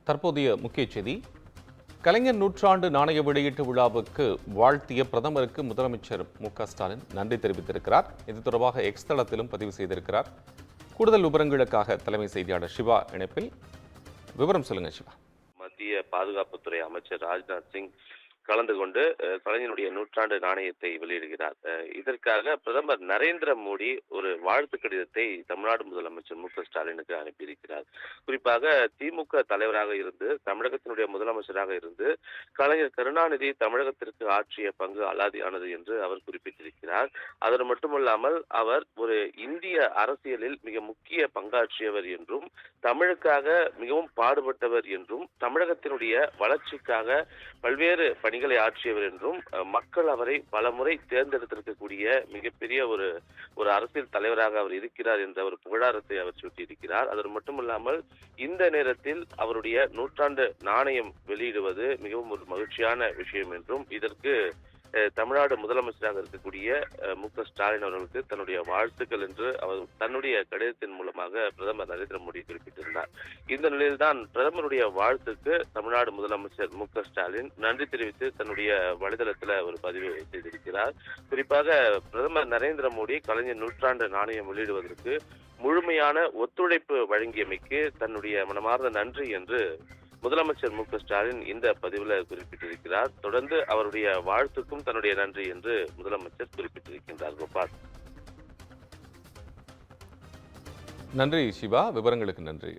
தற்போதைய முக்கிய செய்தி. கலைஞர் நூற்றாண்டு நாணய வெளியீட்டு விழாவுக்கு வாழ்த்திய பிரதமருக்கு முதலமைச்சர் மு.க.ஸ்டாலின் நன்றி தெரிவித்திருக்கிறார். இது தொடர்பாக எக்ஸ் தளத்திலும் பதிவு செய்திருக்கிறார். கூடுதல் விவரங்களுக்காக தலைமை செய்தியாளர் சிவா இணைப்பில். விவரம் சொல்லுங்க சிவா. மத்திய பாதுகாப்புத்துறை அமைச்சர் ராஜ்நாத் சிங் கலந்து கொண்டு கலைஞருடைய நூற்றாண்டு நாணயத்தை வெளியிடுகிறார். இதற்காக பிரதமர் நரேந்திர மோடி ஒரு வாழ்த்து கடிதத்தை தமிழ்நாடு முதலமைச்சர் மு.க.ஸ்டாலினுக்கு அனுப்பியிருக்கிறார். குறிப்பாக திமுக தலைவராக இருந்து தமிழகத்தினுடைய முதலமைச்சராக இருந்து கலைஞர் கருணாநிதி தமிழகத்திற்கு ஆற்றிய பங்கு அலாதியானது என்று அவர் குறிப்பிட்டிருக்கிறார். அதோடு மட்டுமல்லாமல் அவர் ஒரு இந்திய அரசியலில் மிக முக்கிய பங்காற்றியவர் என்றும் தமிழுக்காக மிகவும் பாடுபட்டவர் என்றும் தமிழகத்தினுடைய வளர்ச்சிக்காக பல்வேறு பணிகளை ஆற்றியவர் என்றும் மக்கள் அவரை பலமுறை தேர்ந்தெடுத்திருக்கக்கூடிய மிகப்பெரிய ஒரு அரசியல் தலைவராக அவர் இருக்கிறார் என்ற ஒரு புகழாரத்தை அவர் சூட்டியிருக்கிறார். அது மட்டுமல்லாமல் இந்த நேரத்தில் அவருடைய நூற்றாண்டு நாணயம் வெளியிடுவது மிகவும் ஒரு மகிழ்ச்சியான விஷயம் என்றும் இதற்கு தமிழ்நாடு முதலமைச்சராக இருக்கக்கூடிய மு.க.ஸ்டாலின் அவர்களுக்கு தன்னுடைய வாழ்த்துக்கள் என்று அவர் தன்னுடைய கடிதத்தின் மூலமாக பிரதமர் நரேந்திர மோடி குறிப்பிட்டிருந்தார். இந்த நிலையில்தான் பிரதமருடைய வாழ்த்துக்கு தமிழ்நாடு முதலமைச்சர் மு.க.ஸ்டாலின் நன்றி தெரிவித்து தன்னுடைய வலைதளத்தில் ஒரு பதிவு செய்திருக்கிறார். குறிப்பாக பிரதமர் நரேந்திர மோடி கலைஞர் நூற்றாண்டு நாணயம் வெளியிடுவதற்கு முழுமையான ஒத்துழைப்பு வழங்கியமைக்கு தன்னுடைய மனமார்ந்த நன்றி என்று முதலமைச்சர் மு.க.ஸ்டாலின் இந்த பதிவில் குறிப்பிட்டிருக்கிறார். தொடர்ந்து அவருடைய வாழ்த்துக்கும் தன்னுடைய நன்றி என்று முதலமைச்சர் குறிப்பிட்டிருக்கின்றார். கோபால், நன்றி சிவா, விவரங்களுக்கு நன்றி.